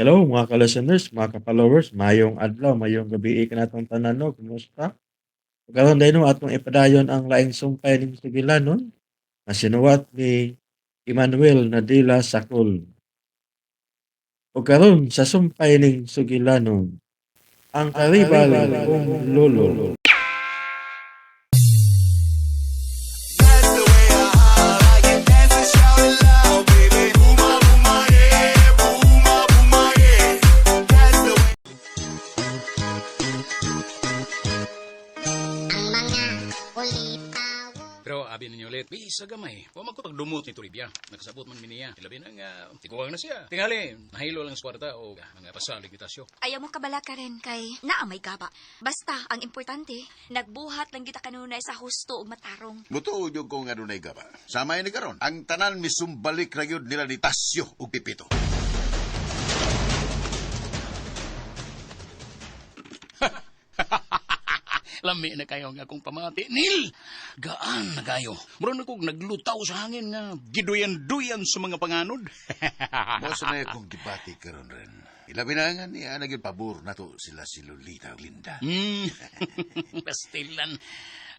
Hello mga ka-listeners, mga ka-followers, mayong adlaw, mayong gabi kanatong tanan no, kumusta? Karon dayno atong ipadayon ang laing sumpay ning Sigilanon na sinuwat ni Emmanuel Nadila Sacol. Ug karon sa sumpay ning Sugilanon, ang karibal kong lolo. That's the way I like it. Dance and shout it loud, baby. Booma, booma, yeah. Booma, booma, yeah. That's the way. Pero abi ninyo ulit, bisa gamay. Huwag magkutag-dumot ni Toribia. Nakasabot man miniya. Ilabi na nga, tikuwang na siya. Tingali, nahilo lang sa kwarta o mga pasalig itasyo. Ayaw mo kabala ka rin kay naamay gaba. Basta, ang importante, nagbuhat lang kita kanunay sa husto ug matarong. Mutuod yung kung ano na gaba. Samay ni karon. Ang tanan misumbalik na yun nila ni Tasyo ug Pipito. Lami na kayo nga akong pamati. Nil! Gaan na kayo. Mura na kong naglutaw sa hangin nga giduyan-duyan sa mga panganod. Mosa na akong debate karon rin. Ilabi na nga niya naging pabor na to sila si Lolita ug Linda. Pastilan.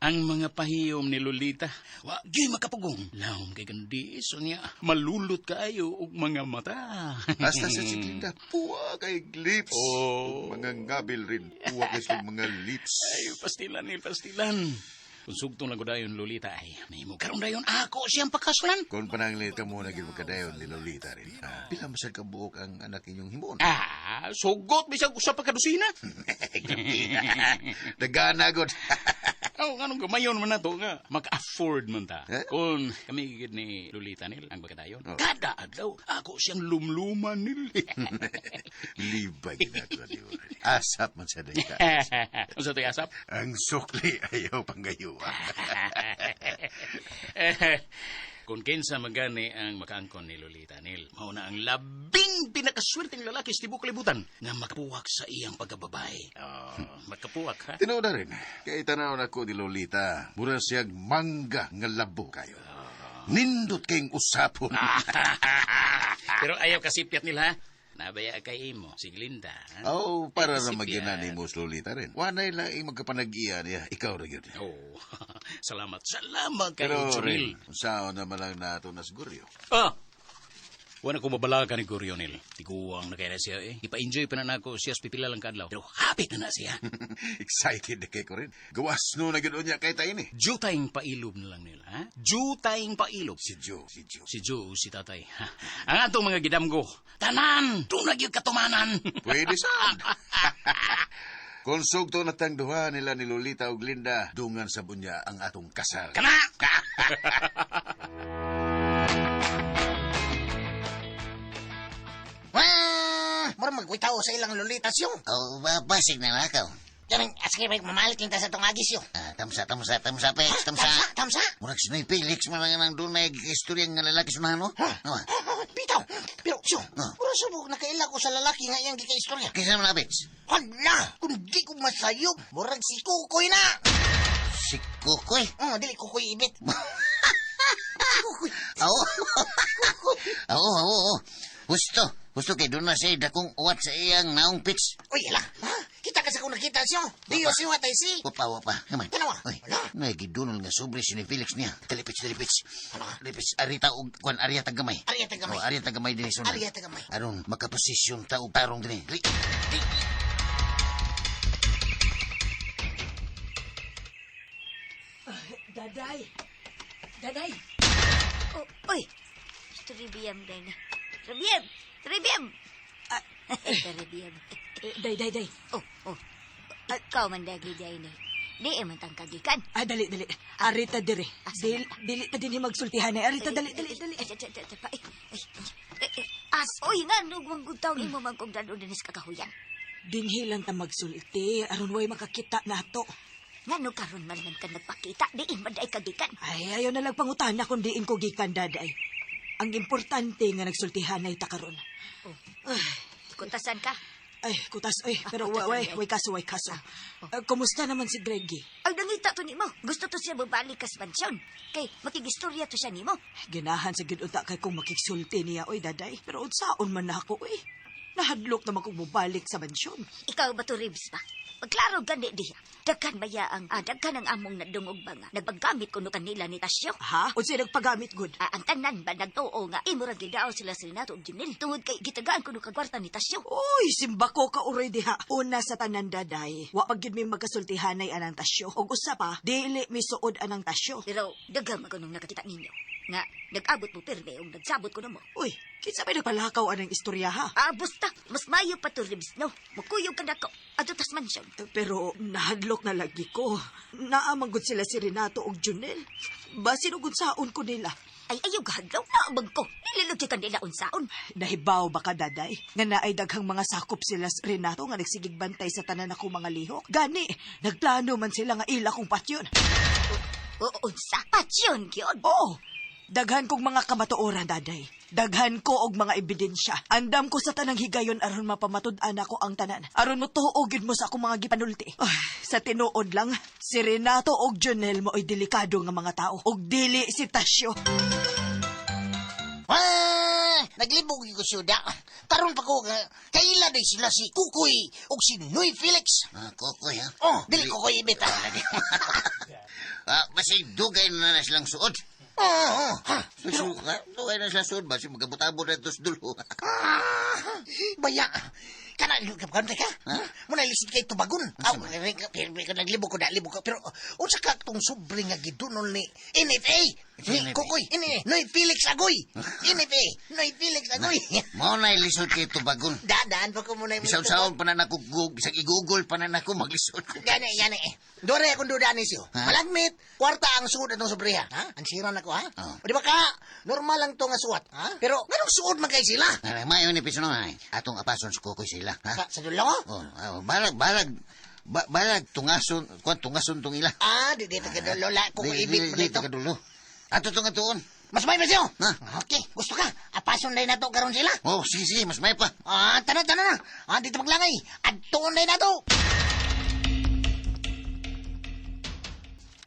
Ang mga pahiyom ni Lolita. Wagi makapugong. Laom kay gandis. O niya, malulot kayo og mga mata. Hasta sa si Linda, puwa kay lips. Oh. Ug mga ngabil rin, puwa kay sa mga lips. Ay, pastilan ni pastilan. Kung sugtong lang ko dayon, Lolita, ay, may mo karoon dayon, ako siyang pakasulan. Kung pananglit ka muna naging magkadayon ni Lolita rin. Pila masal ka buok ang anak inyong himon. Sugot, bisag sa pagkadusina. Dagana god. Oh, anong gamayon man na to nga, maka-afford man ta. Eh? Kung kami gigid ni Lolita nil, ang pagkadayon, Oh. kada adlaw, ako siyang lumluman nil. Libay ginagawa niyo. Asap man sa dayta. Ang sa asap? Ang sukli ayaw panggayuan. Kung kinsa magani ang makaangkon ni Lolita Nil, mauna ang labing pinakaswerteng lalaki sa tibok libutan nga makapuwak sa iyang pagkababay. Makapuwak, ha? Tinuod na rin. Kaya tanaw na ko ni Lolita. Mura siyang mangga nga labo kayo. Nindot kayong usapon. Pero ayaw kasipyat nila, ha? Nabaya kay imo, si Glinda. Ha? Oh, para na Kasipyat. magyanani mo sa Lolita rin. Wanay lang yung magkapanag-iya niya. Ikaw na yun. Oh, salamat. Salamat kay Pero Junil. rin, saan naman lang nato na siguryo. Wala ko mabalaga ni Gorionil. Tiguang na kaya na siya eh. Ipa-enjoy pa na ako siya sa pipila lang kadlaw. Pero happy na siya. Excited na kayo ko rin. Gawas no na gano'n niya kay tayo ni. Jutayng pailob na lang nila, ha? Jutayng pailob. Si Joe. Si Joe, si tatay. Ha? Ang atong mga gidamgo, tanan, tunag yung katumanan. Pwede saan. Konsog to natang duha nila ni Lolita ug Linda, dungan sa bunya ang atong kasal. Kana! Mura magwitaw sa ilang lolitasyon. Oh, basig na nakaw. Yan ang asking may mamalik lang ta sa itong agis yun. Tamsa, Pex, tamsa. Tamsa? Murag sinay Felix, marang nang doon na istorya nga lalaki sunahan, no? No, Bitaw. Pero, siyo, mura subok nakaila ko sa lalaki nga iyang gika-istorya. kaysa naman na, Pex? Hala, kung di ko masayop, murag si Kukoy na. Si Kukoy. Dili Kukoy ibit. Kukoy. Oo. Oo. Gusto kay doon na siya dakong uwat sa iyang naong Pex. Uy, hala. Kita ka sa kung nakita siyo. Diyo siyo atay si. Wapa. Kamay. Tanawa. Uy, Wala. nagidunol nga sobre si ni Felix niya. Talipits. Ano ka? Talipits, arita o kwan, arya tagamay. Arya tagamay. Oh, arya tagamay din sunod. Arya tagamay. Aron, makaposisyon ta og tarong din. Daday! Oh, uy! Tribiyam, day na. Tribiyam! Tribiyam! Day. Oh. Ikaw man dagi, day na. Di man tang kagikan. Dali. Arita dire. Asa Dili ta din magsultihan ay. Arita, dali. Uy, nga, nugwang gutaw imo man kong dado dinis kakahuyan. Dinhi lang ta magsulti. Aron way makakita nato. Nga, no karon man lang ka nagpakita, diin man day kagikan. Ay, ayaw na lang pangutana kung diin ko gikan, daday. Ang importante nga nagsultihan ay takaron. Kutasan ka. Ay, kutas. Pero way kaso. Kumusta naman si Greggy? Ay, nangita to nimo. Gusto to siya babalik kas mansyon. Kay, makigistorya to siya nimo. Ganahan sa ginunta kay kung makiksulti niya, daday. Pero unsaon man na ako, Nahadlok naman kong mubalik sa mansyon. Ikaw ba to, Ribs ba? Pagklaro gani diha. Daghan baya daghan ang among nadungog ba nga. Nagpaggamit kuno kanila ni Tasyo. Ha? Unsa nagpagamit gud? Ang tanan ba nagtuo nga imo ra gidao sila sa Renato ug Junel tungod kay gitagaan kuno kag kwarta ni Tasyo. Uy, simba ko ka uroy diha. Una sa tanan daday, wa pagyud mi magkasultihanay anang tasyo. Og usa pa, dili mi suod anang tasyo. Pero daghan man kunong nakakita ninyo. Nga nag-abot mo pirme ug nagsabot kuno mo. Uy, kinsa may nagpalakaw anang istorya ha? Basta mas mayo pa to, Ribs, no? Mukuyog ka nako. Ato tas mansyon. Pero nahadlok na lagi ko. Naamanggod sila si Renato og Junel. Basin og unsaon ko nila. Ay ayaw gahadlaw na abag ko. Nililugti ka nila unsaon. Nahibaw ba ka, daday? Nga naay daghang mga sakop sila sa Renato nga nagsigig bantay sa tanan ako mga lihok. Gani, nagplano man sila nga ila kong patyon. Unsa? Patsyon, gyud. Oo, daghan kong mga kamatuoran, daday. Daghan ko og mga ebidensya. Andam ko sa tanang higayon aron mapamatud-an ako ang tanan. Aron mo tuogid mo sa akong mga gipanulti. Sa tinuod lang, si Renato og Junel mo ay delikado nga mga tao. Og dili si Tasyo. Naglibog ko syuda. Karon pa ko, kaila day sila si Kukoy o si Noy Felix. Kukoy, ha? Oh, dili Kukoy ibita. Basi dugay na silang suod. Oo. Dugay na silang suod. Basi magabot-abot na ito sa dulo. Baya, kana ka? Muna lisid kay tubagon. Pero ka naglibog ko na, libog ka. Pero, unsa ka itong sobre nga gidunol ni NFA? Ni Kukoy, Noy Felix Agoy. NFA, Noy Felix Agoy. Mao na ilisod kay tubagon. Daan pa ko muna yung Bisaw-saon pa na nakugug. Bisag i-google pa na nako maglisod. Gani. Dore akong duda ni siyo. Malagmit, kwarta ang suot atong sobreha. Ha? Ang sira na ko, ha? O di ba ka, normal lang to nga suot. Ha? Pero, ganong suot man kay sila? Mayo ni Pisono, atong apason sa kukoy sila. Ha? Sa dulo? Balag, tungason tong ila. Di dito ka dulo, kung ibig mo Dito nito. ka dulo. Ato tong atuon. Mas may ba siyo? Ha? Okay, gusto ka? Apason day na to karon sila? Oh, sige, mas may pa. Tanan na. Dito maglangay. Adtoon day na to.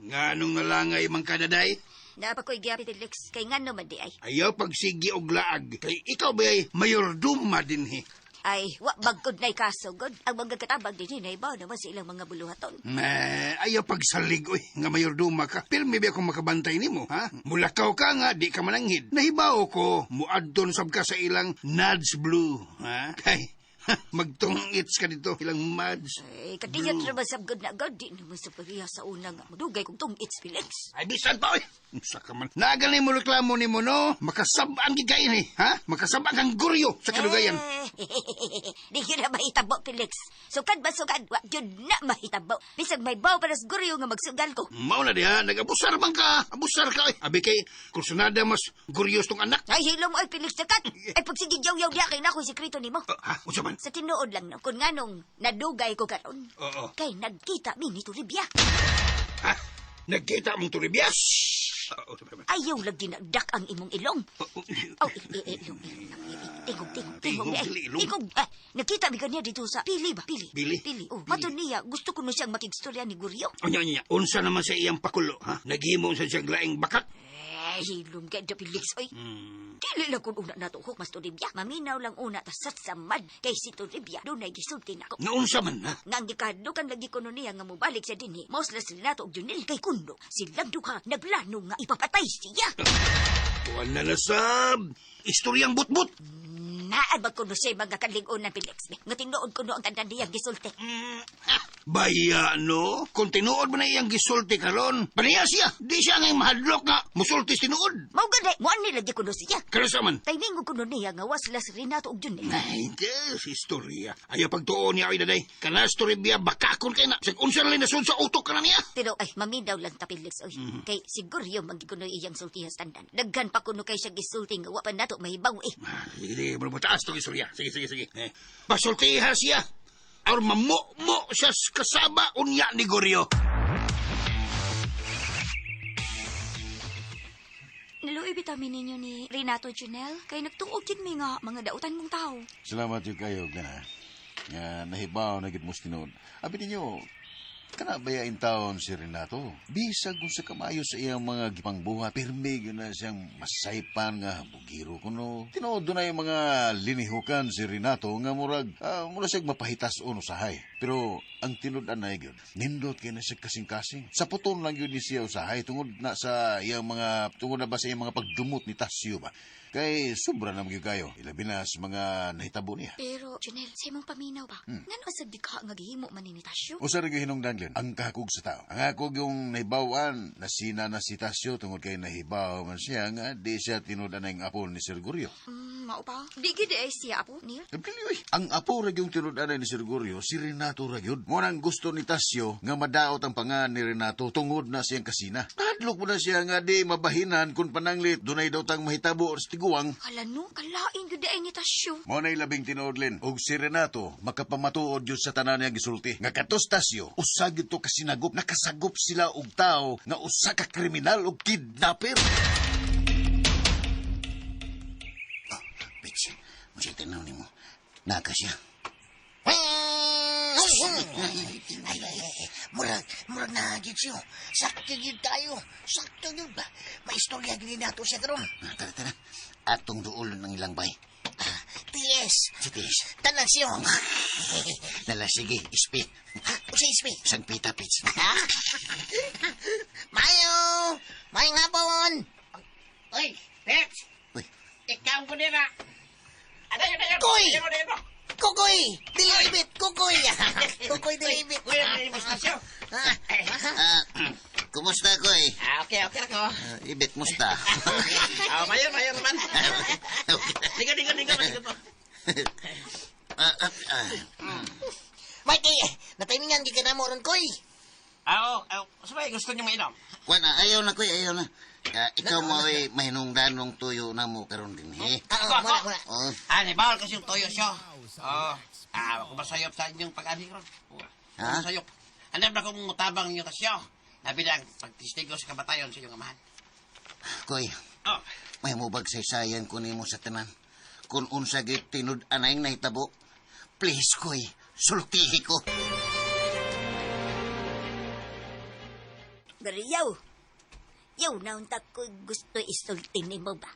Nganong nalangay mang kadaday? Naapa ko'y giyapi, Felix. Kay nga naman di ay. Ayaw pagsigi og laag. Kay ikaw ba ay mayorduma din he? Ay, wa bagkod na'y kaso, God. Ang mga katabang din hinay ba naman sa ilang mga buluhaton. Ayaw pagsalig, oy, nga mayorduma ka. Pero may akong makabantay nimo, ha? Mulakaw ka nga, di ka mananghid. Nahibaw ko, muadton sab ka sa ilang Nads Blue, ha? Kay, magtungits ka dito, ilang Mads. Ay, kadiyat naman sa God na God. Di naman sa paghiya sa unang madugay kung tong it's Felix. Ay, bisan pa, oy! Sa ka man. Nagal mo reklamo ni mo, no? Makasabang gigayin, eh, ha? Makasabang kang guryo sa kalugayan. Di yun na mahitabo, Felix. Sukad ba sukad? Wa yun na mahitabo. Bisag may baw para sa guryo nga magsugal ko. Mao na diha, nag-abusar man ka. Abusar ka, oy. Abi kay, kursunada mas guryos tong anak. Ay, hilo mo ay Felix sakat. Ay, pag sige yaw-yaw diya kay na ako'y sikreto ni mo. Ha? Unsa man? Sa tinuod lang no, kung nga nung nadugay ko karon. Oo. Kay nagkita mi ni Turibia. Ha? Nagkita mong turibiyas? Ayaw lagi nagdak ang imong ilong. Oh, ilong. Tingog. Tingog. Nakita mi kanya dito sa Pili ba? Pili? Oh, mato niya, gusto ko na siyang makigstorya ni Guryo. Nya. Unsa naman sa iyang pakulo, ha? Naghimo sa siyang laing bakat? Hilom ka da Felix, oy. Dili lang kung una natuhok mas Turibia. Maminaw lang una tasat sa mad. Kay si Turibia, doon ay gisulti na ako. Naunsa man, ha? Nga ang gikadukan lagi ko niya nga mubalik sa dinhi. Mosla sila nato og Junel kay kundo. Silang duha nagplano nga ipapatay siya. Kuan na nasab. Istoryang butbut. Naan ba kuno siya mga kalingon na Felix? Nga tinuod kuno ang tandaan niya gisulti. Baya, no? Kung tinuod mo na iyang gisulti karon, paniya siya. Di siya ngay mahadlok nga musulti tinuod. Mao gani, mo ani lagi kuno siya. Kano sa man? Timing kuno niya nga wasla si Renato og Junel. Ay, des, istorya. Ayaw pagtuon niya ay daday. Kana storya bakakon kay na. Sig unsa na lang nasud sa utok ka na niya. Pero ay maminaw lang ta Felix oy. Kay siguro yung magikuno iyang sultihas tandan. Daghan pa kuno kay siya gisulti nga wa pa nato mahibaw eh. Sige, mataas tong istorya. Sige. Pasultihan siya. Or mamu siya kasaba unya ni Goryo. Naluoy bitamin ninyo ni Renato Junel kay nagtuog gid mi nga mga dautan mong tao. Salamat yung kayo, na. Nga nahibaw na gid mo tinod. Abi ninyo, Kana bayain taon si Renato. Bisag kung sa kamayo sa iyang mga gipangbuhat, pirmi yun na siyang masaypan nga bugiro kuno. Tinood na yung mga linihukan si Renato nga murag, mura siyang mapahitas o usahay. Pero ang tinudan na yun, nindot kaya na siya kasing-kasing. Sa puton lang yun ni siya usahay tungod na sa iyang mga, tungod na ba sa iyang mga pagdumot ni Tasyo ba? Kay sobra na magyud kayo. Ilabi na sa mga nahitabo niya. Pero, Janelle, sa imong paminaw ba? Nga sa di ka nga gihimo maninitasyo? O sa rin hinungdanglin, ang kakog sa tao. Ang akog yung nahibawan, nasina na si Tasyo tungod kay nahibaw man siya nga di siya tinudan na yung apo ni Sir Goryo. Mao pa? Di gid ay siya apo, Neil? Nagpili, ang apo ra yung tinudan na ni Sir Goryo, si Renato ra yun. Mo nang gusto ni Tasyo nga madaot ang pangan ni Renato tungod na siyang kasina. Hadlok mo na siya nga di mabahinan kung pananglit dunay daw tang mahitabo sa tiguang. Hala no, kalain yun ay ni Tasyo. Mo na'y labing tinuodlin, og si Renato makapamatuod yun sa tanan niya gisulti. Nga katos Tasyo, usag ito kasinagop, nakasagop sila og tao nga usa ka kriminal og kidnapper. Bitch, masya tanaw ni mo. Naka siya. Murag na, Gitsi. Sakto yun tayo. Sakto yun ba? May istorya gini nato siya karon. Tara. Atong duulon ng ilang bay. Ties. Si Ties. Tanan siyo. Nala, sige, ispi. Usa ispi? Sang pita, Pits. Mayo! Mayong hapon! Oy, Pets! Uy, Ikaw ko nila! Koy! Ano? Kukoy! Dilibit! Kukoy! Kukoy, dilibit! Uy, ano yung mustasyo? Kumusta, Koy? Okay ako. Ibit, musta? Mayor naman. Diga, masigot mo. Mikey, natimingan di ka na mo ron, Koy. Sabay, gusto niyo mainom? Wana, ayaw na, Koy, ayaw na. Ikaw mo ay mahinungdanong tuyo na mo karon din, eh. Ako. Oh. Bawal kasi yung toyo siya. Ako masayop sa inyong pag-anig ron. Ha? Masayop. Alam na kung mutabang niyo kasyo. Nabilang pagtistigo sa kabatayon sa inyong amahan. Koy, Oh, may mubag saysayan ko nimo sa tanan. Kung unsa gid tinud anay nahitabo, please, Koy, sultihi ko. Gariyaw. Yaw, naunta ko gusto isulti ni mo ba?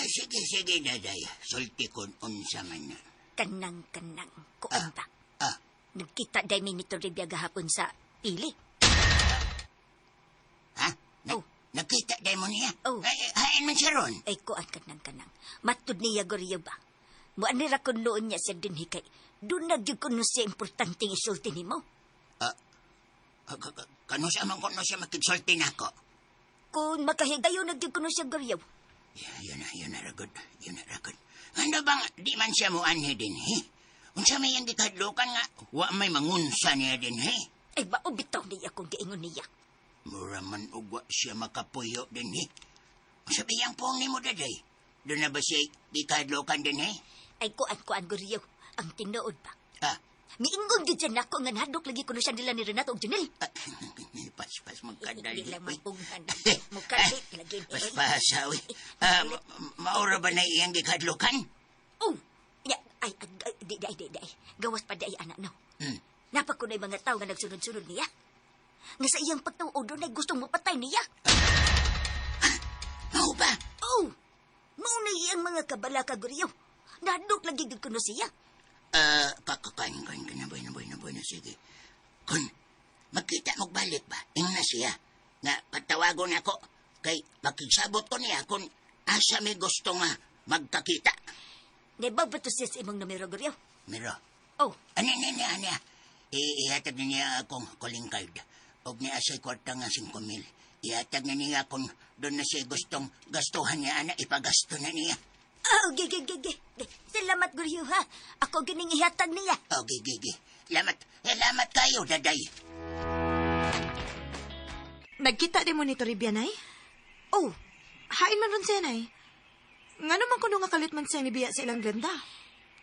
Sige, daday. Sulti kon unsa man na. Kanang-kanang. Kuan ba? Ah. Nagkita day mi nito rin gahapon sa pili. Ha? Oh. Nakita day mo niya? Oh. Hain man siya ron. Ay, kuan kanang-kanang. Matud niya gariyaw ba? Muanira ko noon niya siya din hikay. Doon nagyug ko no siya importanteng isulti ni mo. Kano siya man kung siya makigsulti na ako? Kung makahigayon nagyug ko no siya gariyaw. Yun na ragod. Ano bang di man siya mo anhi din, he? Unsa may ang gikadlokan nga, wa may mangunsa niya din, he? Ay, bitaw niya kung giingon niya. Mura man ugwa siya makapuyo din, he? Sabi yang pong ni mo, daday. Doon na ba siya gikadlokan din, he? Ay, kuan gariyaw. Ang tinuod ba? Miingon gyud dyan ako nga nahadok lagi ko no siya nila ni Renato og Janelle. Pas magkadali. Hindi lang mapunghan. Mukalit lagi. Pasawi. Maura ba na iyang gikadlokan? Oh! Ay, di. Gawas pa di ay anak no. Napa ko na yung mga tao nga nagsunod-sunod niya. Nga sa iyang pagtuod doon ay gustong mapatay niya. Mao ba? Oh! Mauna iyang mga kabala kaguriyo. Nahadok lagi gyud ko no siya. Naboy na, sige. Kun, magkita magbalik ba? Ing na siya. Nga, patawagon ako. Kay, makigsabot ko niya kung asa may gusto nga magkakita. Naibaw ba to siya sa imong numero, guriyo? Miro, Oh, ano. Ihatag na niya akong calling card. Og niya asa'y kwarta nga 5,000. Ihatag na niya kung doon na siya gustong gastuhan niya, ipagasto na niya. gigi. Salamat, guriyo, ha? Ako gining ihatag niya. Gigi. Salamat kayo, daday. Nagkita din mo nito, Ribianay? Oh, Hain man ron siya, Nay. Nga naman kuno nga kalit man siya nibiya sa ilang ganda.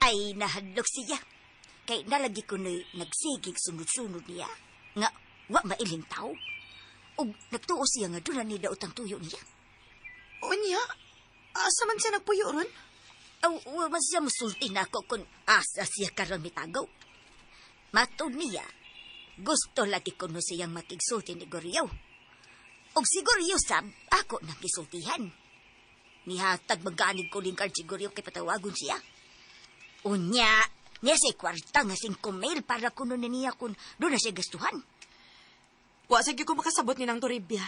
ay nahadlok siya. Kay nalagi ko na nagsigig sunod-sunod niya. Nga, wa mailing tao. O nagtuo siya nga doon na ni daot ang tuyo niya. O niya? Asa man siya nagpuyo ron? Wa man siya musulti na ako kung asa siya karon mitagaw. Matod niya, Gusto lagi ko no siyang makigsulti ni Goryo. Og si Goryo sab, ako nang gisultihan. Nihatag maganig ko lingkard si Goryo kay patawagon siya. Unya, niya siya kwarta nga 5,000 para kuno na niya kung doon na siya gastuhan. Wa sige ko makasabot ni ng Toribia.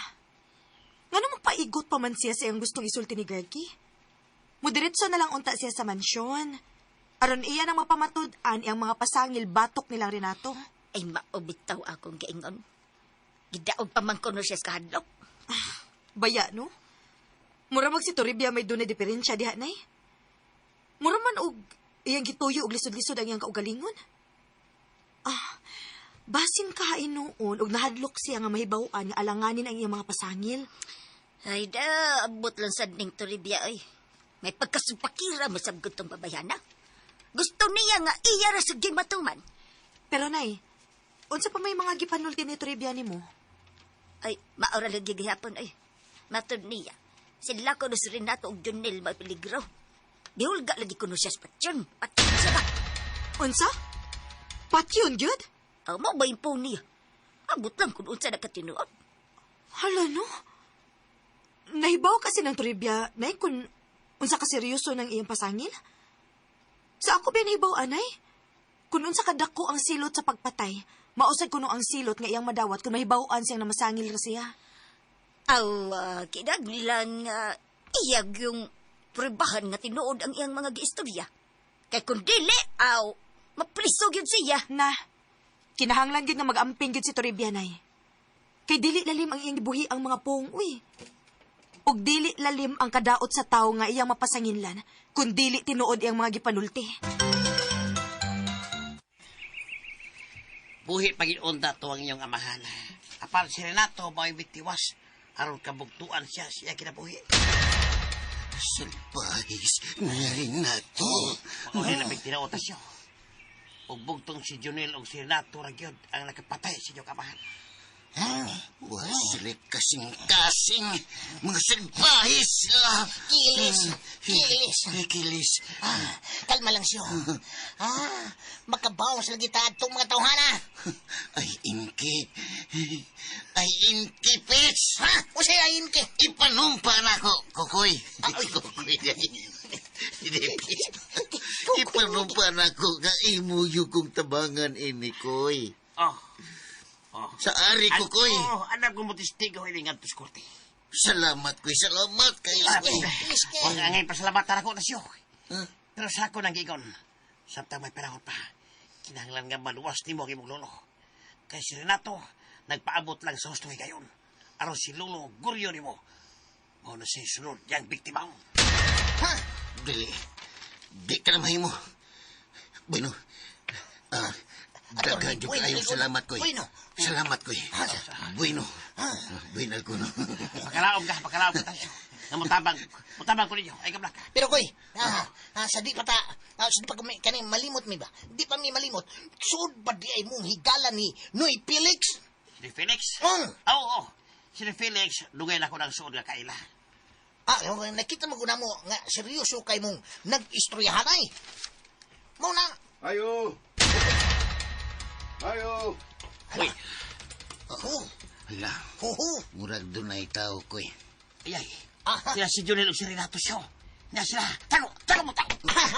Nga naman paigot pa man siya sa iyang gustong isulti ni Gerky. Mudiretso na lang unta siya sa mansyon. Aron iya nang mapamatud-an iyang mga pasangil batok nilang Renato. Ay maubitaw akong gaingon. Gidaog pa man kuno siya sa kahadlok. Baya, no? Mura mag si Toribia may doon na diferensya diha, nay. Mura man og iyang gituyo og lisod-lisod ang iyang kaugalingon. Basin kahain noon og nahadlok siya nga mahibawan nga alanganin ang iyang mga pasangil. Ay da, abot lang sad ning Toribia ay. May pagkasupakira mo sa gutong babayana. Gusto niya nga iya ra sa gimatuman. Pero, nay, unsa pa may mga gipanulti ni Toribia ni mo? Ay, maura lagi gihapon ay. Matod niya. Sila ko no si Renato og Junel may peligro. Dihulga lagi ko no siya sa patsyon. Patsyon siya ba? Unsa? Patyon, gyud? Mo ba yung po niya? Abot lang kung unsa nakatinuod. Hala, no? Nahibaw kasi ng Toribia, nay, kung unsa ka seryoso ng iyang pasangil? Sa ako ba nahibaw, anay? Kung unsa kadako ang silot sa pagpatay, mausad kuno ang silot nga iyang madawat kung mahibawaan siyang namasangil ra siya. Kidag nilang iyag yung prebahan nga tinuod ang iyang mga giistorya. Kay kung dili, maplisog yun siya. Na, kinahanglan gyud nga mag-amping gyud si Toribia, nay. Kay dili lalim ang iyang gibuhi ang mga pong, uy. Og dili lalim ang kadaot sa tao nga iyang mapasanginlan, kung dili tinuod iyang mga gipanulti. Buhi pag-inunda to ang iyong amahan. Apal si Renato mo'y bitiwas. Aron kabugtuan siya kinabuhi. Salbahis na Renato. Mauli na may tinautas siya. Ug bugtong si Junel og si Renato ragyod ang nakapatay sa iyong amahan. Sila kasing-kasing. Mga salbahis sila. Kilis. Kalma lang siya. Makabawas lagi ta itong mga tauhana. Ay, inki, Pits. O siya ay inki. Ipanumpa na ko, Kukoy. Kukoy. Ipanumpa na ko nga imuyo kong tabangan ini, Koy. Sa ari, Kukoy. Anak ko mo testigo hilingan tos korte. Salamat, Koy. Salamat kayo, Koy. Huwag nga ngayon pasalamatan ako na siyo. Pero sa ako nang gigon, samtang may panahon pa, kinahanglan nga maluwas ni mo ang imong lolo. Kay si Renato, nagpaabot lang sa hustong higayon. Aron si Lolo Goryo ni mo. Mo na siya sunod yang biktima mo. Di ka na mahimo. Bueno, daghan yung kayong salamat, Koy. Salamat, Koy. Bueno. Bueno ko, no. Pagkalaom ka tayo. Mutabang ko ninyo, ay kablak. Pero, Koy, sa di pa kaning malimot mi ba? Di pa mi malimot. Suod ba di ay mong higala ni Noy Felix? Si Felix? Oo. Si Felix, lugay na ko ng suod nga kaila. Nakita mo guna mo nga seryoso kay mong nag-istoryahan ay. Muna. Ayo. Uy. Hala. Murag doon ay tao, Koy. Ayay. Sila si Junel o si Renato siya. Nga sila. Tago mo.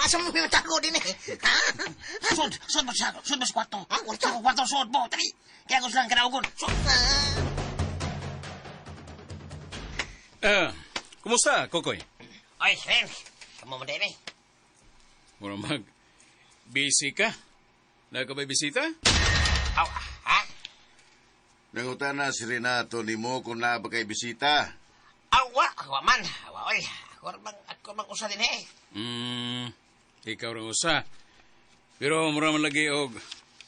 Asa mo may tago din eh? Sud mo sa kwarto. Sa kwarto, sud mo. Taki. Kaya ko silang kanaugon. Kumusta, Kokoy? Ay, friend. Kamu mo din eh. Mura busy ka? Naka ba bisita? Nangutan na si Renato ni mo kung na ba kay bisita. Wa man. Oy. Ako mang usa din eh. Ikaw rin usa. Pero mura man lagi og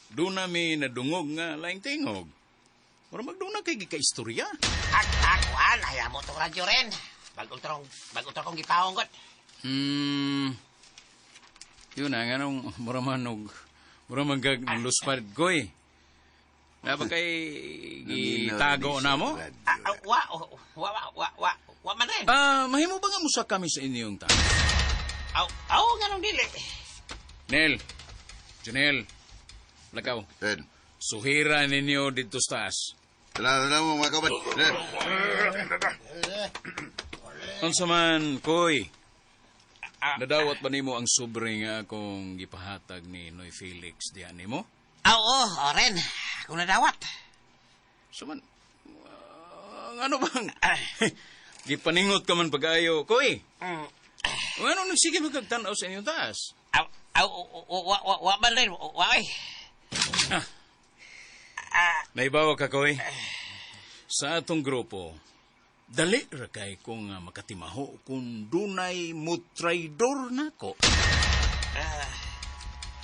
doon mi nadungog nga laing tingog. Mura magdoon na kay gika-istorya. Akuan, ayaw mo itong radyo rin. Bagong kong gipahong kot. Yun na, nga nung mura man gag luspad koy. Napa kay gitago na mo? Wa man rin. Mahimo ba nga musa kami sa inyong tayo? Ganong dili. Nel, Janelle, Lakaw. Ed, Suhira ninyo dito sa taas. Tala mo mga kabat. Unsa man, Koy? Nadawat ba nimo ang sobre nga akong gipahatag ni Noy Felix diyan nimo? Oo, Oren. Kung nadawat. Suman, ano bang... Gipaningot ka man pag-ayo, Koy. Ano nagsige magkagtanaw sa inyong taas? Wa man rin. Wa ay. Naibawa ka, Koy. Sa atong grupo, dali ra kay kung makatimaho kung dunay mutraidor nako.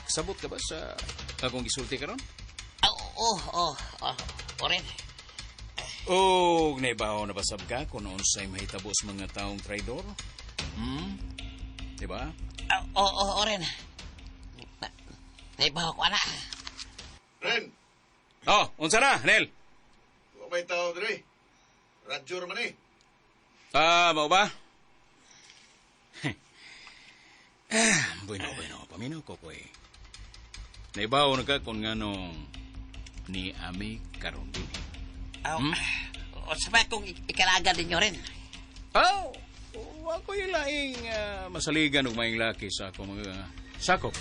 Sabot ka ba sa akong gisulti karon? Oo, Oren. O naibaw na basab ka kung unsay mahitabo sa mga taong traidor? Diba? Oo, Oren. Naibaw ko, anak. Ren, Oh, unsa na, Nel? huwag may tao dre. Radyo naman eh. Mao ba? Bueno. Paminaw ko, Koy. Naibaw na ka kung nganong ni Ami karon din. O sabay kung ikalaga ninyo rin. Oh, ako yung laing masaligan ng mga laki sa akong mga sakop.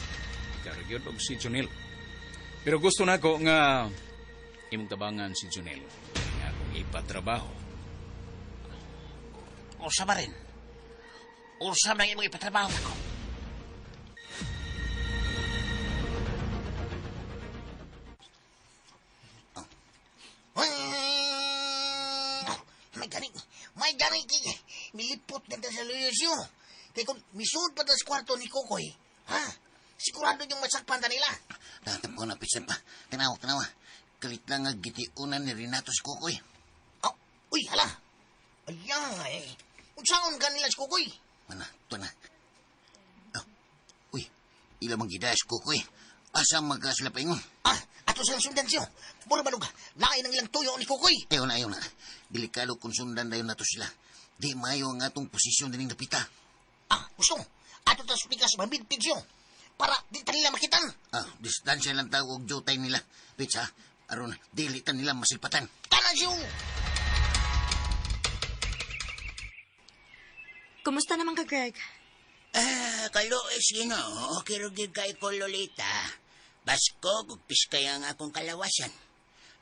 Ikarogyod og si Junel. Pero gusto na ko nga imong tabangan si Junel. Nga akong ipatrabaho. Usa ba rin? Usa man imong ipatrabaho ako. May ganing milipot ganda sa luyos yun. Kaya kung misud pa sa kwarto ni Kokoy, ha? Sigurado yung masakpan nila. Tatap ko na pisan pa. Tanawa. Kalit lang nga gitiunan ni Renato si Kukoy. Oh, uy, hala. Ayay. Unsaon ka nila si Kokoy? Mana, ito na. Oh, uy, ilamang gida si Kukoy. Asa magkasila pa ingon? Ato silang sundan siyo. Mura manuga, lain ang ilang tuyo ni Kokoy. Ayaw na. Delikado kung sundan dayon nato sila. Di mayo ang atong posisyon dining napita. Gusto mo? Ato tas pikas mambinpid siyo. Para di ta nila makitan. Distansya lang tao og jutay nila. Pitsa, aron dili ta nila masilpatan. Tanan siyo. Kumusta naman ka, Greg? Kaluis Ginoo, okay ro gyud kay ko Lolita. Basko ug piskay ang akong kalawasan.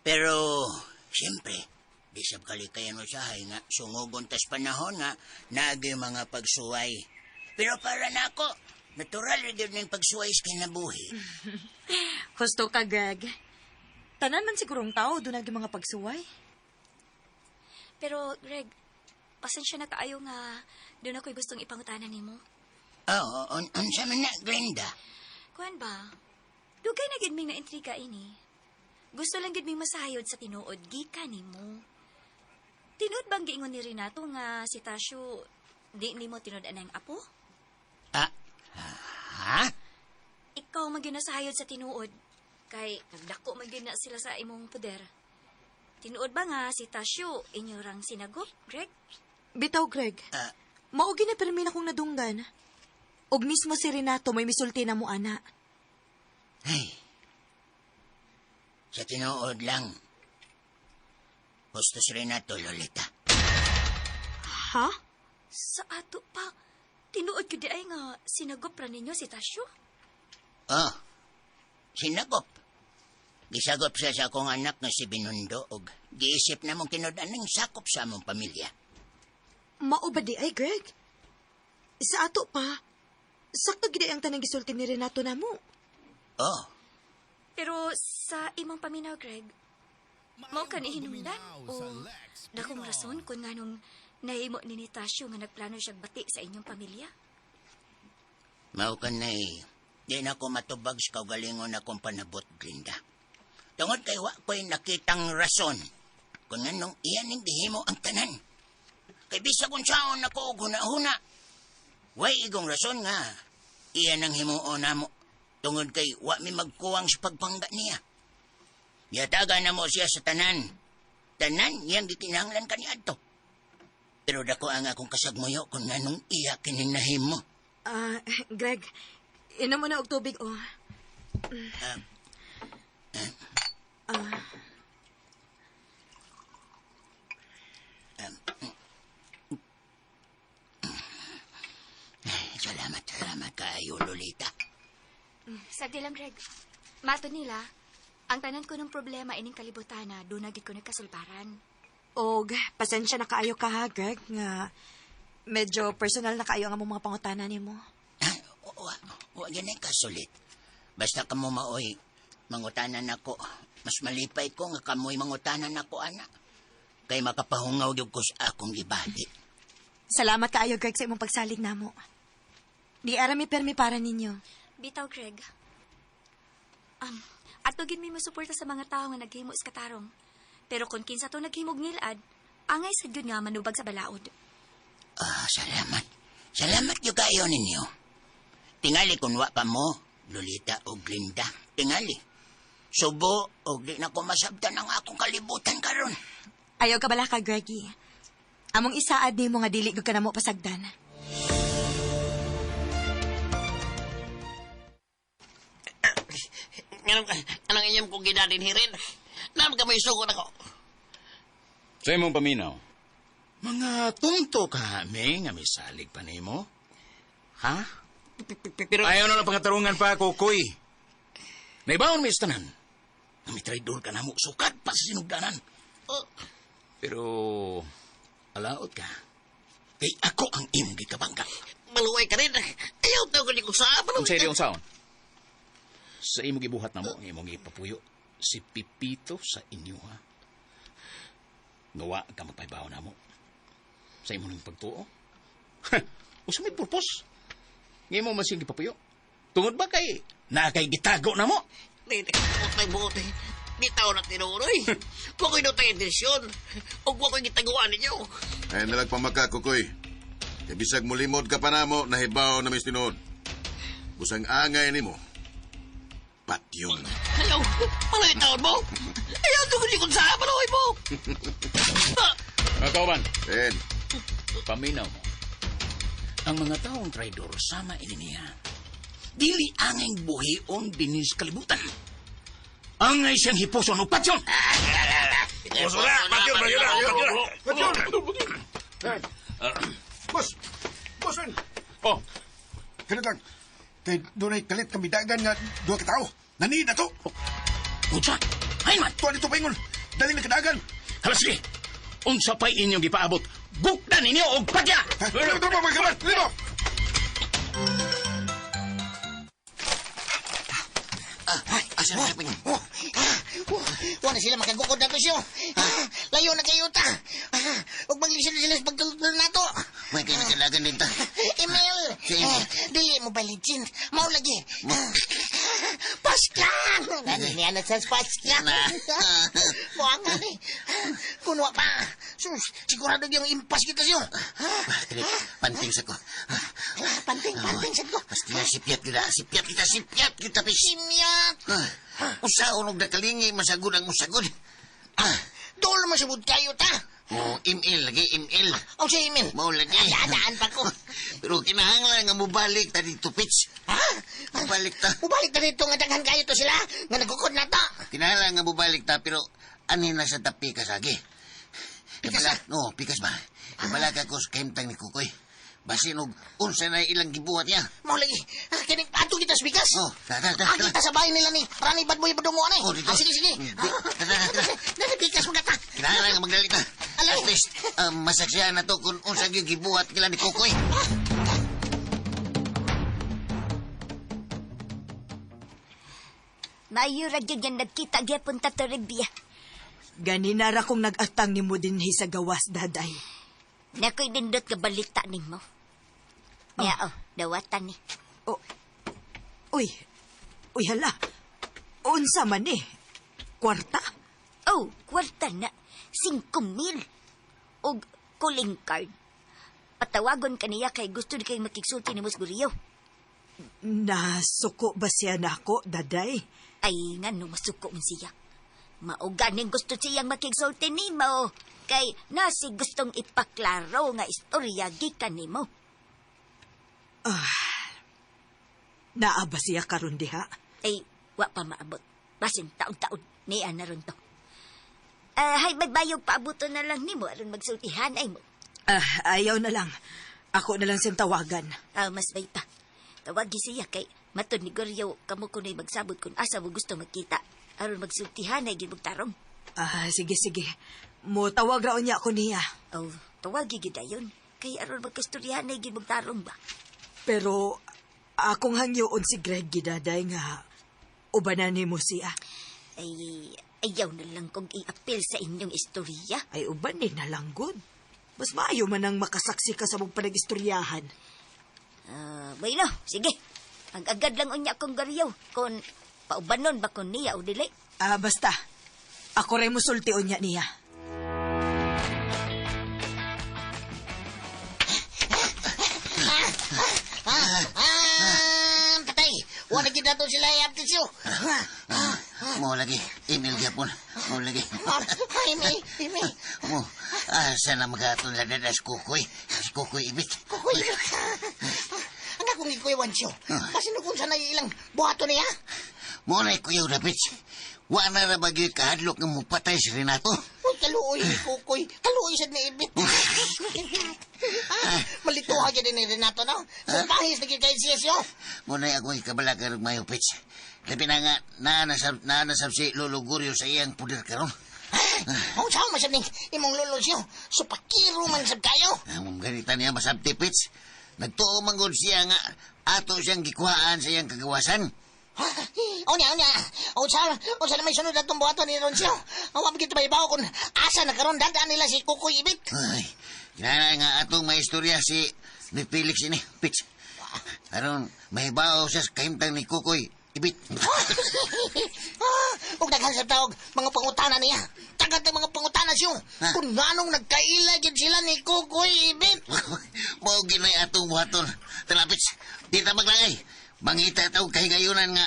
Pero siyempre, di sab kalikayan usahay nga sungugon tas panahon nga naagi mga pagsuway. Pero para nako, natural rin yung pagsuway sa kinabuhi. Husto ka, Greg. Tanan man sigurong tao, doon naging mga pagsuway. Pero, Greg, pasensya na kaayo nga doon ako'y gustong ipangutanan nimo. Oo, unsa man na, Glenda? Kuan ba? Dugay na gid ming naintriga ini. Gusto lang gid ming masahayod sa tinuod gikan nimo. Tinuod bang giingon ni Renato nga si Tasyo di nimo tinud-an ang apo? Ha? Ikaw maginasahayod sa tinuod kay nagdako magina sila sa imong poder. Tinuod ba nga si Tasyo inyo rang sinagop, Greg? Bitaw, Greg. Maugi na permi na kong nadunggan. Og mismo si Renato may misulti na mo, ana. Ay, sa tinuod lang. Gusto si Renato, Lolita. Ha? Sa ato pa, tinuod ko di ay nga sinagop ra ninyo si Tasyo? Oh, sinagop. Gisagop siya sa akong anak nga si Binundo og giisip na mong tinudan ng sakop sa among pamilya. Mao ba di ay, Greg? Sa ato pa, sakto gid ang tanang gisulti ni Renato na mo. Oh, Pero sa imong paminaw, Greg, mao ka ni hinungdan o dakong rason kung nganong nahimo ni Tasyo nga nagplano siya bati sa inyong pamilya? mao ka na eh. Di na ako matubag sa kaugalingon akong panabot, Glinda. Tungod kay wa ko'y nakitang rason kung anong iyan ang dihimo ang tanan. Kay bisa kung saon ako og huna-huna. Way igong rason nga iyan ang himuon namo. Tungod kay wa mi magkuwang sa pagpangga niya. Yataga na mo siya sa tanan. Tanan iyang gikinahanglan kaniadto. Pero dako ang akong kasagmuyo kung anong iya kining nahimo. Greg, inom mo na og tubig, oh. Salamat kayo, Lolita. Sagdi lang, Greg. Mato nila, ang tanan ko ng problema ining kalibutan na doon nagit ko nagkasulbaran. Og, pasensya na kaayo ka ha, Greg, nga medyo personal na kaayo nga mong mga pangutanan ni mo. Huwag ganun ka sulit. Basta kamo maoy, mangutanan ako. Mas malipay ko nga kamoy mangutanan ako, anak. Kay makapahungaw yung ko sa akong ibali. Salamat kaayo, Greg, sa imong pagsalig namo. Di arami permi para ninyo. Bitaw, Greg. Atugin mi mo suporta sa mga tao nga naghimo is katarong. Pero kung kinsa to naghimog nilad, angay sa yun nga manubag sa balaod. Salamat. Salamat yung kayo ninyo. Tingali kung wa pa mo, Lolita o Glinda. Tingali. Subo o di na ko masabtan ang akong kalibutan karon. Ayaw ka bala ka, Greggy. Among isaad ni mo nga dili ka na mo pasagdan. Anong inyong kong ginadinhirin? Naman ka may sugot ako. Sa imong paminaw, mga tunto kami nga may salig pa nimo. Ha? Pero, Ayaw na lang pangatarungan pa, Kukoy. Naibaon mo istanan. Na may traidor ka na mo, sukat pa sa sinugdanan. Pero, alaot ka. Kay ako ang imong gikabangga. maluway ka rin. Ayaw tayo ko ni kung saan. Kung sa'yo yung sound. Sa imong gibuhat na mo, ang imong ipapuyo, si Pipito sa inyo, ha? Gawa ka magpaibaw na mo. Sa imong ng pagtuo. O sa may purpose. Ngayon mo masing ipapuyo. Tungod ba kay nakay gitago na mo? Buti. Di tao na tinuroy. Huwag ko'y notay intensyon. Huwag ko'y gitaguan ninyo. Ay nalag pamaka, Kukoy. Kaya bisag mo limod ka pa na mo, nahibaw na may tinod. Busang angay ni mo. Patyong. Ayaw, malay taon mo. Ayaw, tukunin kung saan maluway mo. Mga kauban, Ben, paminaw mo. Ang mga taong traidor sama niya. Dili angay buhion dinis kalibutan. Angay siyang hiposon o patyon. Puso na! Patyon! Boss! Boss, man! Oh, Ganun lang. Kaya doon ay kalit kami dagan nga duha ka tao. Nanid na to! unsa? Hay man, Tuwa dito paingon. Dali na kadagan. hala sige. Unsa pa'y inyong gipaabot? Bukdan ninyo og pagya! Ha? Ito pa mga kaban! Lino! Asa na kapin? Wala sila makagukod na to siyo. Layo na kayo ta. Huwag maglisan na sila sa pagtulog na to. Huwag kayo nakalagan din ta. Emil! Dili mo baligin. Mau lagi. Pasklan! Naninianat sa pasklan. Buangan eh. Kunwa pa. Sus, sigurado yung impas kita siyo. Panting sa ko. Panting sa ko. Pasti na sipyat kita. Simyat! Usaon og nakalingi, masagod ang musagod. Doon naman sabod kayo ta. Email lagi, email. O sa email? Mau lagi. Daan pa ko. Pero kinahanglan nga mubalik ta dito, Pitch. Ha? Mubalik ta. Mubalik ta dito nga daghan kayo to sila. Nga nagkukod na ta. Kinahanglan nga mubalik ta, pero ani na sa tapi kasagi. Pikas? No, pikas ba? Ibala ka ko sa kaimtang ni Kukoy. Basin og unsa na ilang gibuhat niya. Mau lagi. Kining ato kita sa bigas. Oh, kita sa bahay nila ni Rani Bad Boy Badungo ani. Oh, sige. Dali bigas mo gata. Kinahanglan nga magdali ta. At least masaksihan na to kung unsa gyud gibuhat nila ni Kukoy. Mayo ra gyud yan nagkita gyapon ta Toribia. Ganinara kong nag-atang ni mo din sa gawas, daday. Nakoy dindot ka balita nimo. Nya dawatan ni. Uy, hala. Unsa man eh? Kwarta? Oh, kwarta na. 5,000. Og calling card. Patawagon kaniya kay gusto ni kay makigsulti ni Musguriyo. Nasuko ba siya nako, daday? Ay, nga no masuko man siya. Mauganing gusto siyang makigsulti ni mo. Kay nasi gustong ipaklaro nga istorya gikan ni mo. Naaba siya karon diha? Ay, wa pa maabot. Basin taon-taon niya na ron to. Hay baybayog paabuto na lang nimo aron magsultihan ay mo. Ayaw na lang. Ako na lang siyang tawagan. Mas bay pa. Tawagi siya kay matod ni Goryo kamo kuno'y magsabot kung asa mo gusto magkita. Aron magsultihan ay ginugtarong. Sige. Mo tawag raon niya ako niya. Tawagi gidayon. Kay aron magkasturyahan ay ginugtarong ba? Pero akong hangyoon si Greg gidaday nga ubanan mo siya. Ay, ayaw na lang kong i-appeal sa inyong istorya. Ay uban din na lang good. Mas maayo man ang makasaksi ka sa mong panag-istoryahan. Bueno, sige. Agad lang unya kong Goryo kung paubanon ba kung niya o dili. Basta. Ako rin mo sulti unya niya. Patay. Wala kita to sila i-update siyo. Mo lagi, email gyapon. Mo lagi. Imi. Mo, sana magaton na dadas kukoy. Si kukoy ibit. Kukoy. Ang akong ikoy wansyo. Kasi nung kung sana ilang buhato niya. Mo na kuya Rapits. Wa na ra bagay kahadlok nga mupatay si Renato. Uy, kaluoy ni kukoy. Kaluoy sad ni ibit. Malituha ka din ni Renato, no? So, pahis na kay siya siyo. Mo na akong ikabalakar mayo Pits. Labi na nga, naanasab si Lolo Goryo sa iyang puder karon. Ang saan masab ning imong lolo siyo. So, pakiro man sab kayo. Ang ganita niya masabti Pits. Nagtuo manggod siya nga ato siyang gikuhaan sa iyang kagawasan. Onya. O sa may sunod atong buhato ni Ron siyo. Ang wabigit ba ibaw kung asa na karon dadaan nila si Kukoy Ibit. Ay, kinala nga atong maistorya si ni Felix ini, Pits. Aron, mahibaw siya sa kahimtang ni Kukoy Ibit. Huwag daghan sa tawag, mga pangutana niya. Tagat ng mga pangutana siyo. Kung nanong nagkailag sila ni Kukoy Ibit. Mao ginay atong buhaton. Tara, Pits, di ta maglangay. Mangita taong kahingayunan nga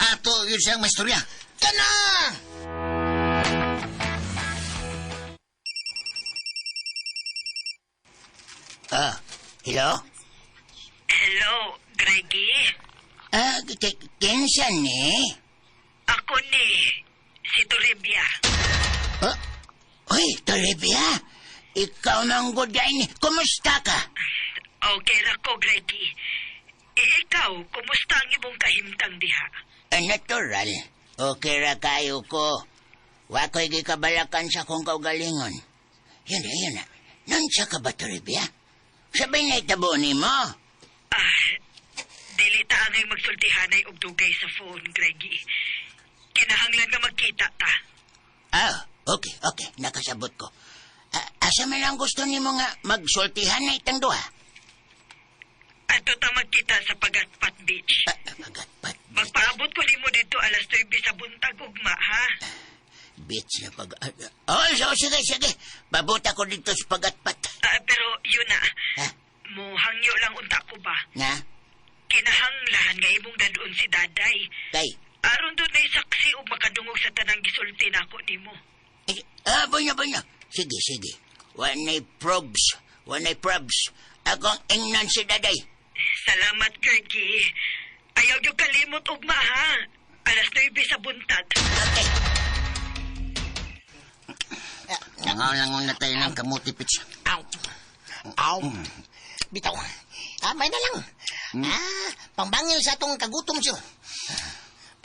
ato yun siyang maistorya. Kana! Hello? Hello, Greggy. Kinsa ni? Ako ni, si Toribia. Uy, Toribia, ikaw nang goday ni. Kumusta ka? Okay ra ko, Greggy. Ikaw, kumusta ang imong kahimtang diha? Natural. Okay ra kayo ko. Wa ko'y gikabalakan sa kong kaugalingon. Yun na. Nansa ka ba, Toribia? Sabay na itabo ni mo. Dili ta angay magsultihanay og dugay sa phone, Greggy. Kinahanglan nga magkita ta. Okay. Nakasabot ko. Asa man ang gusto ni mo nga magsultihan na itang duha? Ato ta magkita sa Pagatpat Beach. Pagatpat? Magpaabot ko nimo dito alas 9 sa buntag ugma, ha? Beach na sige. Babuta ko dito sa Pagatpat. Pero yun na. Muhangyo lang unta ko ba? Na? Kinahanglan nga imong dadun si Daday. Kay? Aron doon ay saksi o makadungog sa tanang gisulti na ako nimo. Banya. Sige. Wanay probs. Akong ingnan si Daday. Salamat, Greggy. Ayaw niyo kalimot ugma, ha? Alas 9 sa buntag. Okay. Nangaw lang muna tayo ng kamuti, Pits. Aw. Bitaw. May na lang. Pangbangil sa atong kagutom siyo.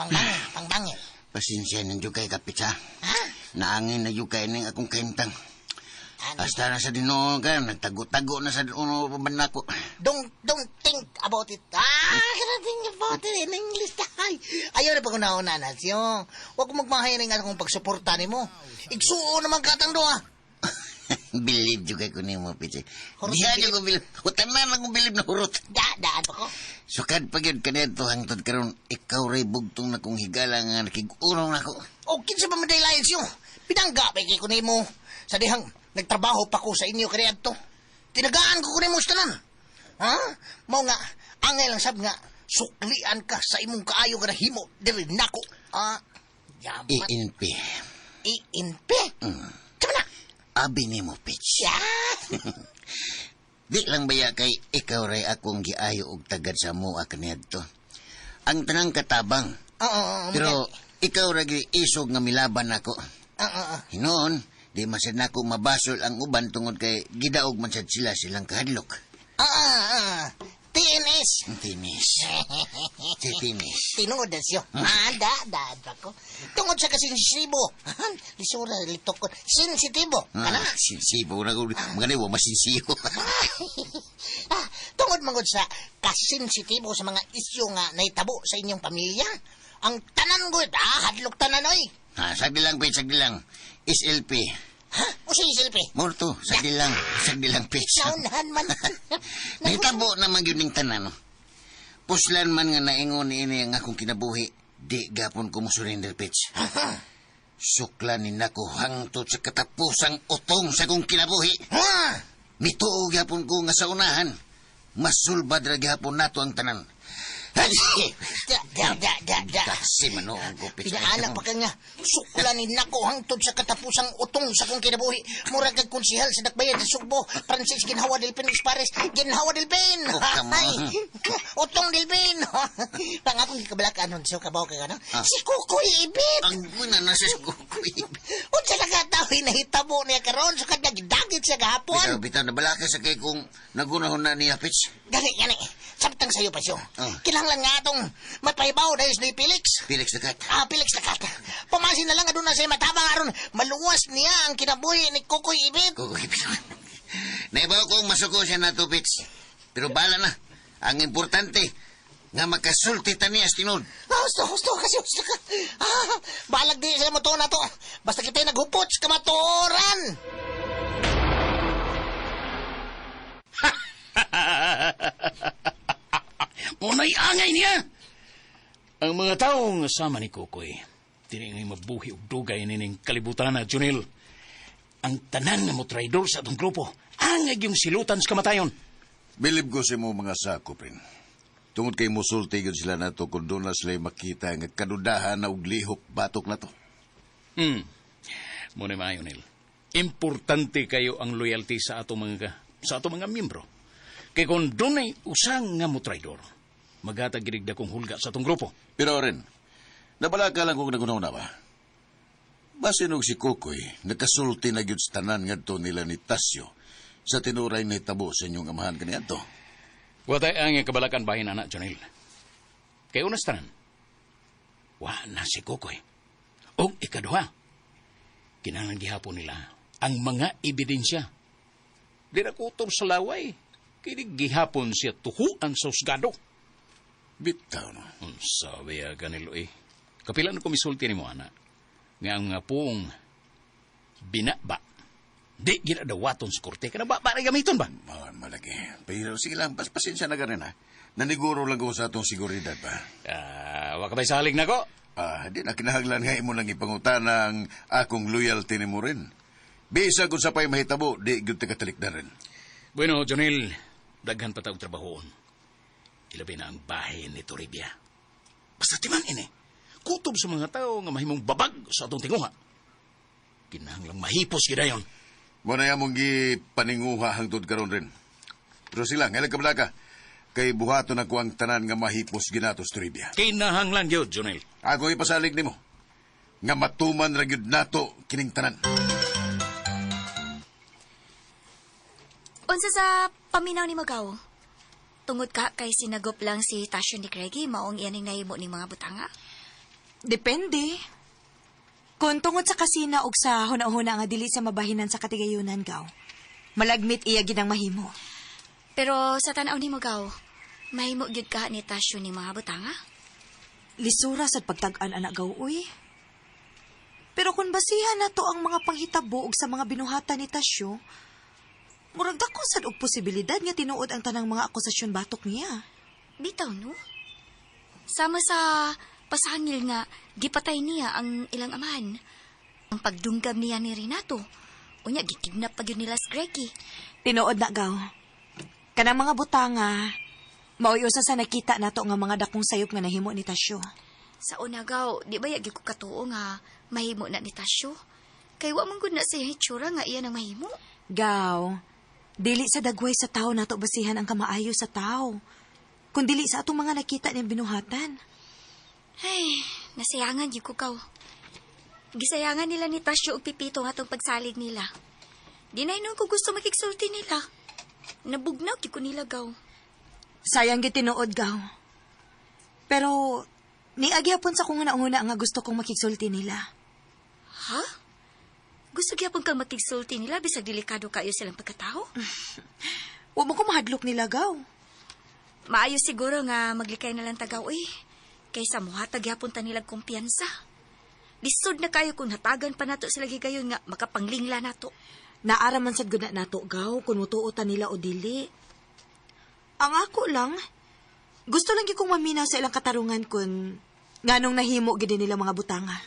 Pangbangil. Pasensya ng jugay ka, Pits, ha? Naangin na jugay ng akong kaintang. Hasta na sa dinoon ka, nagtago-tago na sa dinoon paman ako. Don't think about it. Don't think about it in English. Ayaw na pag-unauna na siyo. Huwag mo magmahayin nga akong pagsuporta ni mo. Igsuo naman katang doa. Bilib juga ko niyo mo, Pits. Diha niyo ko bilib. Utanan akong bilib na hurot. Daan pa ko. Sukad pag yun kanito hangtod karon ikaw ray bugtong na kong higala nga nakig-urong na ko. O, kinsa pa madaylayan siyo. Pinangga pa ko ni mo. Sa dihang nagtrabaho pa ko sa inyo kaya to. Tinagaan ko ni mo sa tanan. Mao nga, angay lang sab nga, suklian ka sa imong kaayo nga nahimo diri nako. Yaman. Iinpi. Sama na. Abi ni mo, Pits. Di lang baya kay ikaw ray akong giayo og tagad sa mo akaniadto. Ang tanang katabang. Oo. Pero ikaw ragi isog nga milaban nako. Hinoon, di masad nako mabasol ang uban tungod kay gidaog man sad sila silang kahadlok. TNS. Tinis. Si Tinis. Tinungod na siyo. Daan ko. Tungod sa kasinsibo. Lisura, litokon. Sensitibo. Kana? Sinsibo na ko. Mga niwa masinsiyo. Tungod mangod sa kasensitibo sa mga isyu nga naitabo sa inyong pamilya. Ang tanan gud, hadlok tanan oy. Sagdi lang, Pete, sagdi lang. SLP. O sige, silpi. Morto, sagdi lang, Pete. Naunahan man. Nahitabo naman yun ng tanan. Puslan man nga naingon ini ang akong kinabuhi, di gapon ko mo surrender, Pete. Suklanin ako hangtod sa katapusang utong sa kong kinabuhi. Mituo gapon ko nga sa unahan. Masulbad ra gapon nato ang tanan. Kasi manoong ko, Pete. Pinaanak pa ka nga. Suklanin nako hangtod sa katapusang utong sa kong kinabuhi. Murag kag konsihal sa Dakbayan sa Sugbo. Francis Ginhawa del Pin Expares. Ginhawa del Pin. Utong del Pin. Pangakong kabalakanon sa kabaw ka gano. Si Kukoy Ibit. Ang muna na si Kukoy Ibit. Unsa na katawi na hitabo niya karon sa kanya gidagit sa gahapon. Bitaw na balaka sa kay kung nagunahon na niya, Pete. Gani. Samtang sa'yo pa siyo. Kinahanglan nga atong mapahibaw dahil ni Felix. Felix Lakat. Felix Lakat. Pamasin na lang adun na sa'yo matabang aron maluwas niya ang kinabuhi ni Kukoy Ibit. Kukoy Ibit. Naibaw kong masuko siya na to, Pete. Pero bala na. Ang importante, nga makasulti ta niya tinod. Gusto kasi gusto ka. Balag di sa moto na to. Basta kita naghupot sa kamaturan. Unay angay niya! Ang mga taong sama ni Kukoy, tiningay mabuhi og dugay nining kalibutan na, Junil. Ang tanan nga mo traidor sa atong grupo, angay yung silutan sa kamatayon. Bilib ko sa mo mga sakop rin. Tungod kay musulti yun sila na to kung doon na sila makita nga kadudahan na uglihok batok na to. Muna maayo, Nil. Importante kayo ang loyalty sa atong mga miyembro. Kay kung doon ay usang nga mo traidor, maghatag gidigda kong hulga sa atong grupo. Pero rin, nabala ka lang kung nagunaw na ba? Basin og si Kukoy, nakasulti na yun sa tanan nga to nila ni Tasyo sa tinuray na itabo sa inyong amahan kaniya to. Watay ang kabalakan bahin, anak, Jonil. Kay unas tanan, na si Kukoy. O ikaduha, kinahanglan gihapon nila ang mga ebidensya. Di na kutob sa laway, kini gihapon siya tuhuan sa usgado. Bitaw no. Sabi ganilo kapilan ko misulti ni mo, anak. Nga ang nga pong binaba. Di ginadawaton sa korte. Kana ba gamiton ba? Malagi. Pero sige lang, pasensya na ganin ha. Naniguro lang ko sa atong siguridad ba? Waka ba'y salig na ko? Di na kinahanglan nga imo lang ipangutana ang akong loyalty ni mo rin. Bisa kung sa pa'y mahitabo, di gyud ta katalik na rin. Bueno, Jonil, daghan pa taong trabahoon. Ilabi na ang bahay ni Toribia. Basta timan ini. Kutob sa mga tao nga mahimong babag sa atong tinguha. Kinahanglang mahipos gidayon. Muna yan mong gipaninguha hangtod karon rin. Pero sila, ngayon kabalaka, kay buhaton ako ang tanan nga mahipos ginatos Toribia. Kinahanglan yun, Jonil. Ako ipasalig nimo nga matuman ra gyud nato kining tanan. Unsa sa paminaw ni Magaw? Tungod ka kay sinagop lang si Tasyo ni Craigie, maong iyaning nahimo ning mga butanga? Depende. Kung tungod sa kasina og sa huna-huna nga dili sa mabahinan sa katigayunan, gaw. Malagmit iya gid ang mahimo. Pero sa tanaw ni Magaw, mahimo gyud ka ni Tasyo ni mga butanga? Lisura sa pagtag-an anak gaw, uy. Pero kung basihan na to ang mga panghitabo og sa mga binuhatan ni Tasyo, murag dako sad og posibilidad nga tinuod ang tanang mga akusasyon batok niya. Bitaw, no? Sama sa pasangil nga gipatay niya ang ilang amahan. Ang pagdunggam niya ni Renato, unya gikidnap pa gyud nila si Craigie. Tinuod na, gaw. Kanang mga butanga, mauyosa sa nakita nato nga mga dakong sayop nga nahimo ni Tasyo. Sa una, gaw, di ba yagi ko katuo nga mahimo na ni Tasyo? Kay wa man gud na siya hitsura nga iya nang mahimo. Gaw, dili sa dagway sa tao nato basihan ang kamaayo sa tao. Kung dili sa atong mga nakita niyang binuhatan. Ay, Nasayangan yun ko kaw. Gisayangan nila ni Tasyo o Pipito nga tong pagsalig nila. Di na inon ko gusto makiksulti nila. Nabugnaw yun ko nila gaw. Sayang gitinuod, gaw. Pero, niagyapon sa kung nauna nga gusto kong makigsulti nila. Ha? Gusto gyapon kang makigsulti nila bisag delikado kayo silang pagkatao? Huwag mo ko mahadlok nila, gaw. Maayo siguro nga maglikay na lang tagaw kaysa muhatag yapon ta nilang kumpiyansa. Lisod na kayo kung hatagan pa nato sila gigayon nga makapanglingla nato. Naara man sad gud na nato, gaw, kung mutuotan nila o dili. Ang ako lang, gusto lang gyud kong maminaw sa ilang katarungan kung nganong nahimo gid nila mga butanga.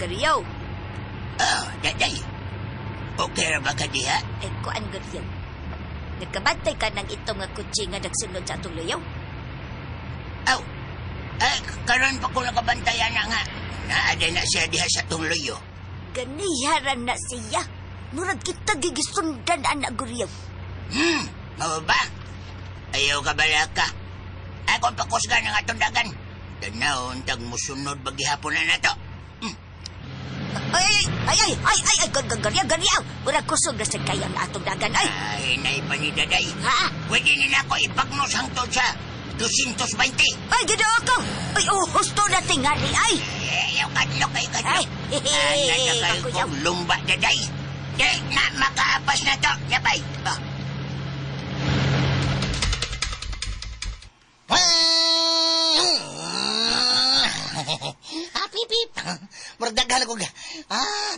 Gariyaw, Oh, daday. Okay ra ba ka diha? kuan Gariyaw. Nagkabantay ka ng itong nga kutsi nga nagsunod sa atong luyaw. Aw. Karon pa ko nakabantayan na nga. Naada na siya diha sa tungloyo. Ganiharan na siya. Murag kita gigisundan, anak Gariyaw. Mao ba? Ayaw ka bala ka. Ako pakusgan ng atong dagan. Tanawon tag musunod bagihapon na nato. Gariyaw. Murag kusog na sa kayang atong dagan, ay. Ay, naipanidaday. Ha? Pwede nila ako ipagnos hangtod sa 220. Ay, ginoo ko. Ay, husto na tingali, ay. Ayaw kadlok kayo kadlok. Ay, Nanakal kakuyaw. kong lumba daday. Di na makaapas na to. Yabay. Pip, pip. Murag daghan ako ga.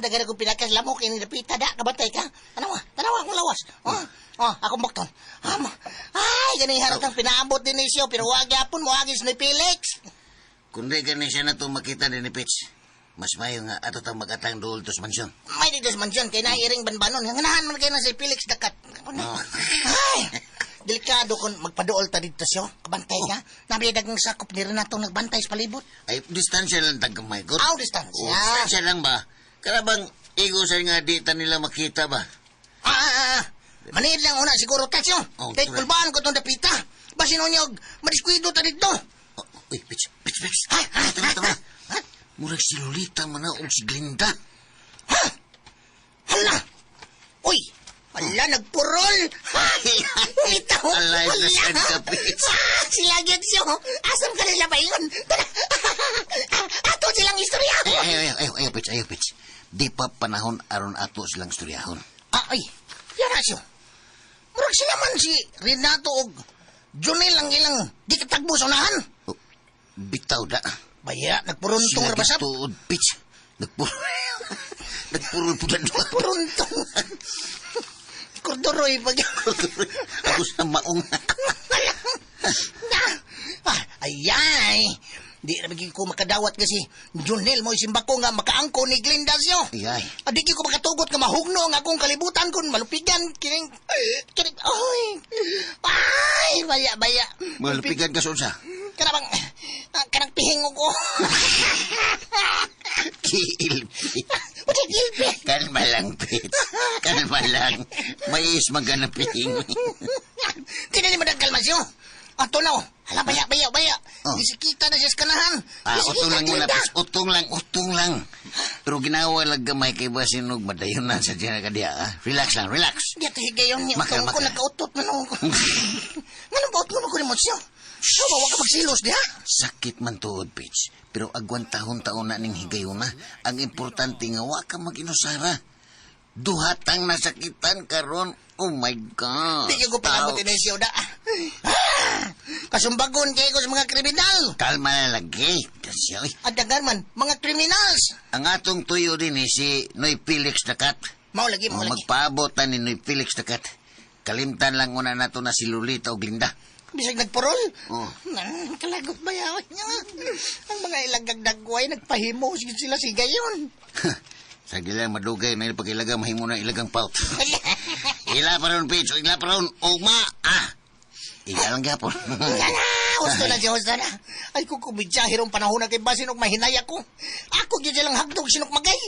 Daghan ako pinakas lamok ini dapita da kabantay ka. Tanawa akong lawas. Akong bakton. Ay, gani haratang pinaabot din ni siyo pero wag yapon mo agis ni Felix. Kundi gani siya na to makita din ni Pitch. Mas mayo nga ato tang magatang dool tos mansyon. May didos mansyon kay nairing banbanon. Nganahan man kay na si Felix dakat. Ay, delikado kung magpaduol ta dito siyo. Kabantay ka. Nabiyadag ng sakop ni Renato nagbantay sa palibot. Ay, distansya lang tagkamay ko. Distansya. Distansya lang ba? Karabang igusay nga di ta nila makita ba? Manid lang una siguro tasyo. Kay kulbaan ko itong dapita. Basin onyog, madiskwido ta dito. Uy, Pitch. Tama. Murag si Lolita man na o si Glinda. Hala! Uy! Hala, nagpurol! Ito! Alay na siya ka, Pitch. Sila yun siyo! Asam ka nila ba yun? Tara! Ato silang istorya! Ayaw, Pitch. Di pa panahon aron ato silang istoryahon. Ay! Yan asyo! Murag sila man si Renato o Junel ang ilang di katagbo sa unahan. Bitaw da. Baya, nagpuruntong rabasap. Sila gituod, Pitch. Nagpurol po na doon. Puruntong. Kordoroy pag Ako sa maong. Ayay! Di na bigyan ko makadawat kasi Junel mo isimba ko nga makaangko ni Glinda siyo. Ayay. Di ko makatugot nga mahugno nga akong kalibutan kun malupigan kining ay baya. Malupigan ka sa kanang pihing ko. Kiilpi. Uy, gilbi. Kalma lang, Pitch. Kalma lang. May ismaganaping. Tinali mo ng kalmasyo. Ato na, hala, baya. Oh. Disikita na siya sa kanahan. Utong lang muna, Pitch. Utong lang. Pero ginawa lang gamay kay Basinog. Madayon na sa dyan ka diya, ha? Relax lang, relax. Di ato higayon niya. Maka. Ko nagkautot na nung ko. Nga ba utot mo ko ni Motsyo? Huwag ka magsilos diha. Sakit man tuod, Pitch. Pero agwan taon-taon na ning higayon na. Ang importante nga, wa ka mag-inusara. Duhatang nasakitan karon. Oh my God. Di ko palabot inisyo da. Kasumbagon kayo ko sa mga kriminal. Kalma na lagi. Kasi, oy. Adagan man, mga criminals. Ang atong tuyo din si Noy Felix Dakat. Mau lagi. Magpaabot na ni Noy Felix Dakat. Kalimtan lang una nato na si Lolita o Glinda. Bisag nagpurol. Oh. Kalagot ba yawan niya? Ang mga ilagag dagway, nagpahimo sila si gayon. Sa gila madugay na ipag-ilaga, mahimo na ilagang paut. Ila pa ron, Pitch. Ila pa ron. Ugma. Ila lang gapon. Husto na. Ay, kukubidsahirong panahon na kay Basin og mahinay ako. Ako yun silang hagdog sinok magay.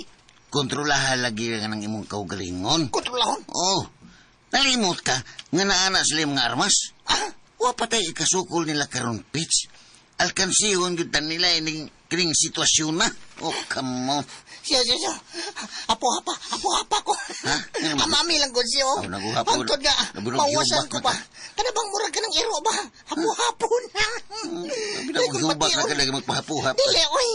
kontrolahan lagi ka ng imong kaugalingon. Kontrolahon? Oh, nalimot ka nga naana sila yung mga armas. Wa patay ikasukol nila karon pitch. Alkansihon gyud tan nila ining kining sitwasyon na. Oh, come on. Siya. Apo-hapa ko. Ha? Ano ba? Amami lang ko siya. Oh, naguhapon. Hantod na, Naburog mawasan hubak ko na ba? ka. Kana bang murag ka ng iro ba? Hapon. Sabi na kong hubak na ka lagi magpahapuhap. Dili, oy.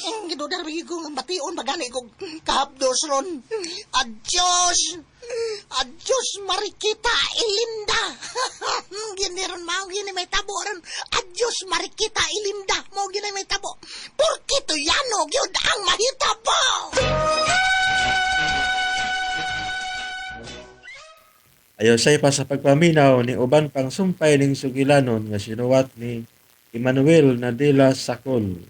Ang gidudar bigi ko ng bation, bagani ko kahapdos ron. Adios, Marikita Ilinda. Giniron mao, gini may tabo ron. Adios, Marikita Ilinda. Mao gini may tabo. Porque to yano, gyud ang mahitabo. Ayaw say pa sa pagpaminaw ni uban pang sumpay ning sugilanon nga sinuwat ni Emmanuel Nadila Sacol.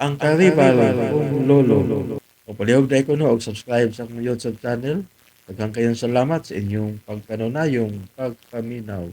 Ang karibal kong lolo. O palihog na ko no og subscribe sa akong YouTube channel. Daghang kayong salamat sa inyong pagkanunayong pagpaminaw.